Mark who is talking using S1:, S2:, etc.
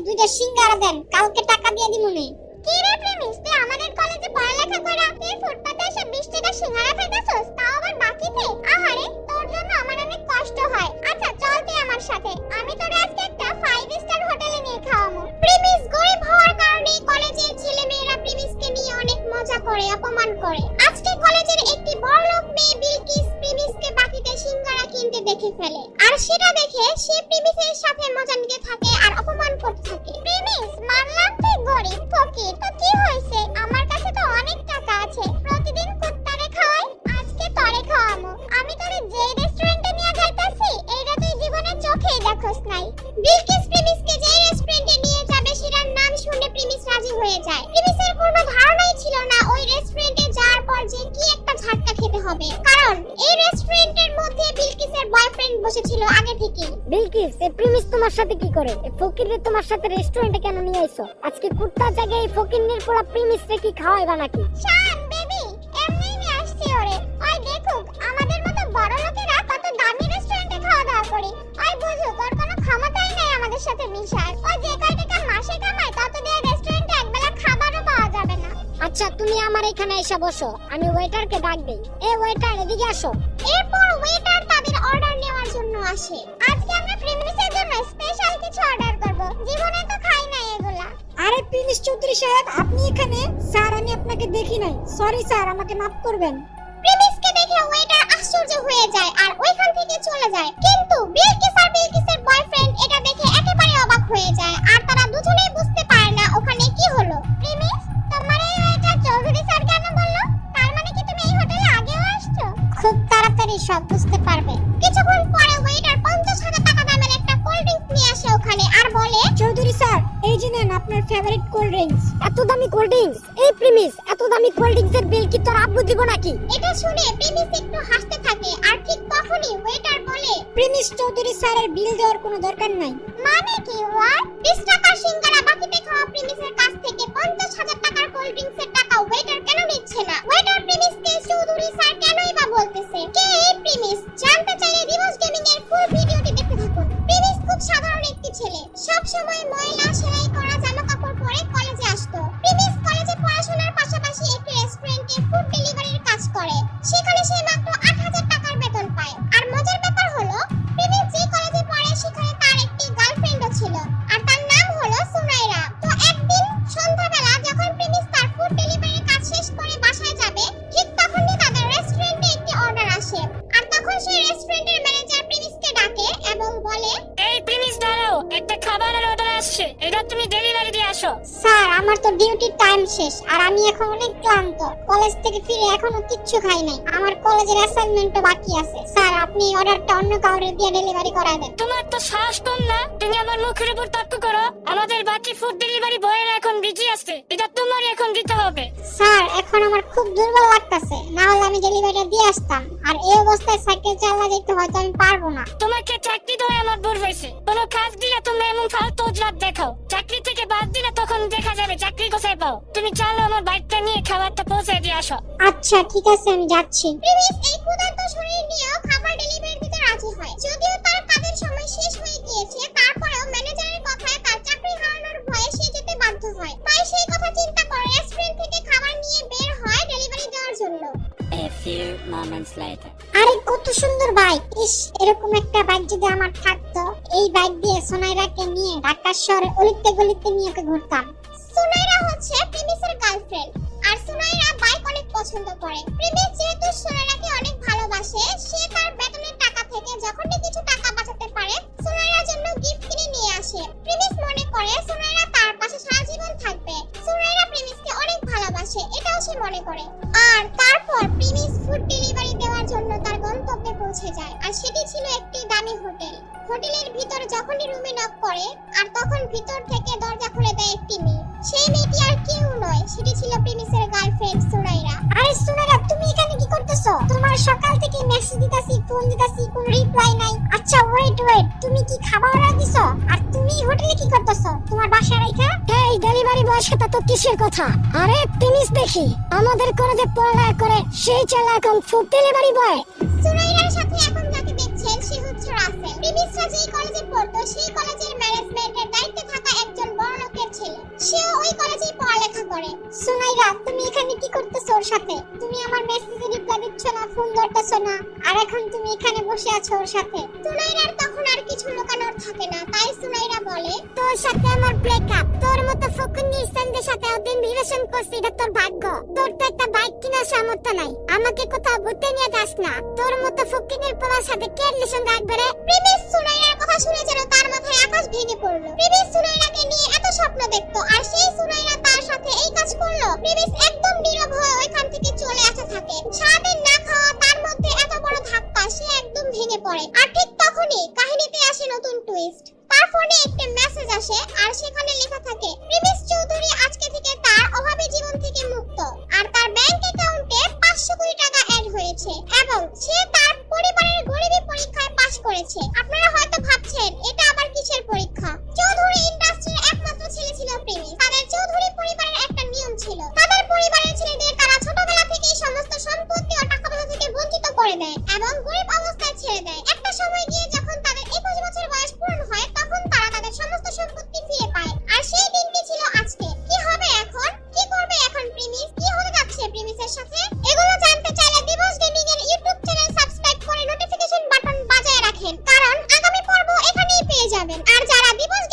S1: দুইটা সিঙ্গারা দেন, কালকে টাকা দিয়ে দিমুনে।
S2: কি রে প্রেমিস, তুই আমাদের কলেজে পড়ালেখা করা তুই ফুটপাতে এসে 20 টাকা সিঙ্গারা খাইতেছস, তাও আবার বাকিতে? আহারে, তোর জন্য আমার অনেক কষ্ট হয়। আচ্ছা চল তুই আমার সাথে, আমি তোরে আজকে একটা 5 স্টার হোটেলে নিয়ে খাওয়াবো।
S1: প্রিমিস গরিব হওয়ার কারণে কলেজের ছেলেমেয়েরা প্রিমিসকে নিয়ে অনেক মজা করে, অপমান করে। আজকে কলেজের একটি বড়লোক মেয়ে বিলকিস প্রিমিসকে বাকিতে সিঙ্গারা কিনতে দেখে ফেলে, আর সেটা দেখে সে প্রিমিসের সাথে মজা নিতে থাকে আর অপমান করতে থাকে।
S2: প্রেমিস, মানলাম তুই গরিব ফকির, তো কি হইছে? আমার কাছে তো অনেক টাকা আছে, প্রতিদিন কুত্তারে খাওয়াই, আজকে তরে খাওয়াবো। আমি তোরে যে রেস্টুরেন্টে নিয়ে যাইতাছি এইটা তুই জীবনে চোখেই দেখোস নাই।
S1: বিলকিস প্রিমিসকে যে রেস্টুরেন্টে নিয়ে যাবে সেটার নাম শুনে প্রিমিস রাজি হয়ে যায়। প্রিমিসের কোনো ধারণাই ছিল না ওই রেস্টুরেন্টে যাওয়ার পর যে কি একটা ঝাটকা খেতে হবে, কারণ এই রেস্টুরেন্টের মধ্যে বিলকিসের বয়ফ্রেন্ড বসেছিল আগে থেকে।
S3: বিলকিস, এই প্রিমিস তোমার সাথে কি করে? এই ফকিররে তোমার সাথে রেস্টুরেন্টে কেন নিয়ে আইছো? আজকে কুত্তার জায়গায় এই ফকিরনির পোলা প্রিমিসরে কি খাওয়াইবা নাকি?
S2: শান বেবি, এমনি নিয়ে আসছি ওরে। ওই দেখুক আমাদের মতো বড় লোকেরা কত দামি রেস্টুরেন্টে খাওয়া দাওয়া করি। ওই বুঝুক ওর কোনো ক্ষমতাই নাই আমাদের সাথে মিশার। ও যে কয় টাকা মাসে কামায় তত দিয়ে রেস্টুরেন্টে একবেলা খাবারও পাওয়া যাবে না।
S3: আচ্ছা তুমি আমার এখানে এসে বসো, আমি ওয়েটারকে ডাক দেই। এই ওয়েটার এদিকে আসো।
S1: এরপর ওয়েটার তাদের অর্ডার নেওয়ার জন্য আসে।
S2: আজকে আমরা প্রিমিসের জন্য স্পেশাল কিছু অর্ডার করব, জীবনে তো খাই নাই এগুলা।
S3: আরে প্রিমিস চৌধুরী সাহেব, আপনি এখানে? স্যার আমি আপনাকে দেখি নাই, সরি স্যার, আমাকে মাফ করবেন।
S1: প্রিমিসকে দেখে ওয়েটার আশ্চর্য হয়ে যায় আর ওইখান থেকে চলে যায়, কিন্তু বিলকিস আর বিলকিসের বয়ফ্রেন্ড এটা দেখে একেবারে অবাক হয়ে যায় আর তারা দুজনেই বুঝতে পারে না ওখানে কি হলো।
S2: প্রিমিস, তোমার এই ওয়েটার চৌধুরী স্যার কেন বললো? তার মানে কি তুমি এই হোটেলে আগেও আসছো?
S1: খুব তাড়াতাড়ি সব বুঝতে পারবে। কিছুক্ষণ পরে ওয়েটার 50,000 টাকা দামের একটা কোল্ড ড্রিঙ্কস নিয়ে আসে ওখানে আর বলে,
S3: চৌধুরী স্যার, এই যে নেন আপনার ফেভারিট কোল্ড ড্রিঙ্কস। এত দামি কোল্ড ড্রিঙ্কস? এই প্রিমিস, এত দামি কোল্ড ড্রিঙ্কসের বিল কি তোর আব্বু দিব নাকি?
S1: এটা শুনে প্রিমিস একটু হাসতে থাকে আর ঠিক তখনই ওয়েটার বলে,
S3: প্রিমিস চৌধুরী স্যারের বিল দেওয়ার কোনো দরকার নাই।
S2: মানে কি হোয়াট?
S1: 20 টাকার সিঙ্গারা বাকিতে খাওয়া প্রিমিসের কাছ থেকে 50,000 টাকার কোল্ড ড্রিঙ্কসের টাকা ওয়েটার কেন নিচ্ছে না? ওয়েটার প্রিমিসকে চৌধুরী স্যার কেনই বা বলতেছে? কে এই প্রিমিস? জানতে চাইলে রিমোজ গেমিং এর ফুল ভিডিওটি দেখতে থাকুন। প্রিমিস খুব সাধারণ একটি ছেলে, সব সময় ময়লা সেলাই করা জামা কাপড় পরে কলেজে আসতো। প্রিমিস কলেজে পড়াশোনার পাশাপাশি একটি রেস্টুরেন্টে ফুড ডেলিভারির কাজ করে, সেখানে সে মাত্র 8,000 টাকার বেতন পায়। আর মজার ব্যাপার হলো প্রিমিস যে কলেজে পড়ে সেখানে তার একটি গার্লফ্রেন্ডও ছিল আর তার নাম হলো সুনাইরা। তো একদিন সন্ধ্যাবেলা যখন প্রিমিস তার ফুড ডেলিভারির কাজ শেষ করে বাসায় যাবে, ঠিক তখনই তাদের রেস্টুরেন্টে একটি অর্ডার আসে। আর তখন সেই রেস্টুরেন্টের ম্যানেজার প্রিমিসকে ডাকে এবং বলে,
S4: এই প্রিমিস দাঁড়াও, একটা খাবারের অর্ডার আসছে, এটা তুমি ডেলিভারি দিয়ে আসো।
S1: স্যার আমার তো ডিউটির টাইম শেষ আর আমি এখন অনেক ক্লান্ত, কলেজ থেকে ফিরে এখনো কিচ্ছু খাই নাই, আমার কলেজের অ্যাসাইনমেন্টও বাকি আছে। স্যার আপনি অর্ডারটা অন্য কাউরে দিয়ে ডেলিভারি করায় দেন।
S4: তোমার তো সাহস কম না, তুমি আমার মুখের উপর তর্ক করো। আমাদের বাকি ফুড ডেলিভারি বয়েরা এখন বিজি আছে, এটা তোমারই এখন দিতে হবে।
S1: স্যার এখন আমার খুব দুর্বল লাগতেছে, না হলে আমি ডেলিভারিটা দিয়ে আসতাম, আর এই অবস্থায় সাইকেল চালা যেতে হয়তো আমি পারবো না।
S4: তোমাকে চাকরি দেওয়া আমার ভুল হয়েছে, কোনো কাজ দিলে তোমরা এমন ফালতু অজলাত দেখাও। চাকরি থেকে বাদ দিলে তখন দেখা যাবে চাকরি কোথায় পাও। তুমি চালো আমার বাইকটা নিয়ে খাবারটা পৌঁছে দিয়ে আসো।
S1: আচ্ছা ঠিক আছে আমি যাচ্ছি। প্রিমিস এই ক্ষুধার্ত শরীর নিয়েও খাবার ডেলিভারি দিতে রাজি হয়, যদিও তার কাজের সময় শেষ হয়ে গিয়েছে, তারপরেও ম্যানেজারের কথায় তার চাকরি হারানোর ভয়ে সে যেতে বাধ্য হয়। তাই সেই কথা চিন্তা করে রেস্টুরেন্ট থেকে খাবার নিয়ে বের হয় ডেলিভারি দেওয়ার জন্য।
S5: A few moments later.
S1: আরে কত সুন্দর বাইক! ইস, এরকম একটা বাইক যদি আমার থাকতো, এই বাইক দিয়ে সোনাইরাকে নিয়ে ঢাকা শহরে অলিতে গলিতে নিয়ে ওকে ঘুরতাম। সোনাইরা হচ্ছে প্রিমিসের গার্লফ্রেন্ড আর সোনাইরা বাইক অনেক পছন্দ করে। প্রিমিস যেহেতু সোনাইরাকে অনেক ভালোবাসে, সে তার বেতনের টাকা থেকে যখনই কিছু টাকা বাঁচাতে পারে সোনাইরার জন্য গিফট কিনে নিয়ে আসে। প্রিমিস মনে করে সোনাইরা তার পাশে সারা জীবন থাকবে। সোনাইরা প্রিমিসকে অনেক ভালোবাসে, এটাও সে মনে করে। আর তারপর প্রিমিস ফুড ডেলিভারি দেওয়ার জন্য তার গন্তব্যে পৌঁছে যায়, আর সেটি ছিল একটি দামি হোটেল। হোটেলের ভিতর যখনই রুমে নক করে আর তখন ভিতর থেকে দরজা খুলে দেয় একটি মেয়ে। সেই মেয়েটি আর কেউ নয়, সেটি ছিল প্রিমিসের গার্লফ্রেন্ড সুনাইরা। আরে সুনাইরা, তুমি এখানে কি করতেছো? তোমার সকাল থেকে মেসেজ দিতাছি, ফোন দিতাছি, কোনো রিপ্লাই নাই। আচ্ছা ওয়েট, তুমি কি খাবার অর্ডার দিছো? আর তুমি হোটেলে কি করতেছো? তোমার বাসা রাইখা?
S3: এই ডেলিভারি বয়ের সাথে তো কিসের কথা? আরে প্রিমিস দেখি আমাদের কলেজে পড়ালেখা করে সেই ছেলে এখন ফুড ডেলিভারি বয়।
S1: সুনাইরার সাথে এখন যাকে দেখছেন সে হচ্ছে রাসেল। প্রিমিসরা যেই কলেজে পড়তো সেই কলেজের ম্যানেজমেন্টের দায়িত্বে থাকা একজন সেও ওই কলেজেই পড়ালেখা করে। সুনাইরা, তুমি এখানে কি করতেছো ওর সাথে? তুমি আমার মেসেজে রিপ্লাই দিচ্ছ না, ফোন ধরতেছো না, আর এখন তুমি এখানে বসে আছো ওর সাথে। সুনাইরার তখন আর কিছু লুকানোর থাকে না, তাই সুনাইরা বলে,
S2: তোর সাথে আমার ব্রেকআপ। তোর মতো ফকুন্নির ফ্রেন্ডের সাথে ওদিন রিলেশন করছিস, এটা তোর ভাগ্য। তোর তো একটা বাইক কেনার সামর্থ্য নাই, আমাকে কোথাও ঘুরতে নিয়ে যাস না। তোর মতো ফকিনের পোলার সাথে কে রিলেশন রাখবে রে?
S1: প্রিমিস সুনাইরার কথা শুনে যেন তার মাথায় আকাশ ভেঙে পড়লো। প্রিমিস সুনাইরাকে নিয়ে এত স্বপ্ন দেখতো, আর সেই সুনাইরা তার সাথে এই কাজ করলো। প্রিমিস একদম নীরব হয়ে ওইখান থেকে চলে আসতে থাকে। সারাদিন না খাওয়া, তার মধ্যে এত বড় ধাক্কা, সে একদম ভেঙে পড়ে। আর ঠিক তখনই কাহিনীতে আসে নতুন টুইস্ট। তার ফোনে একটা মেসেজ আসে, আর সেখানে লেখা থাকে, প্রিমিস চৌধুরী আজকে থেকে তার অভাবী জীবন থেকে মুক্ত, আর তার ব্যাংক অ্যাকাউন্টে 500 কোটি টাকা অ্যাড হয়েছে, এবং সে তার পরিবারের গরিবী পরীক্ষায় পাশ করেছে। আপনারা হয়তো ভাবছেন এটা আবার কিসের পরীক্ষা? চৌধুরী ইন্ডাস্ট্রির একমাত্র ছেলে ছিল প্রিমিস। তাদের চৌধুরী পরিবারের একটা নিয়ম ছিল, তাদের পরিবারের ছেলেদের তারা ছোটবেলা থেকেই সমস্ত সম্পত্তি ও টাকা পয়সা থেকে বঞ্চিত করে দেয় এবং গরিব অবস্থায় ছেড়ে দেয়। একটা সময় গিয়ে যখন তাদের 21 বছর বয়স পূরণ হয়, তখন তারা তাদের সমস্ত সম্পত্তি ফিরে পায়। আর সেই দিনটি ছিল আজকে। কি হবে এখন? কি করবে এখন প্রিমিস? কি হতে যাচ্ছে প্রিমিসের সাথে? এগুলো জানতে চাইলে দিবস গেমিং এর ইউটিউব চ্যানেল সাবস্ক্রাইব করে নোটিফিকেশন বাটন বাজায় রাখেন, কারণ আগামী পর্ব এখানেই পেয়ে যাবেন। আর যারা দিবস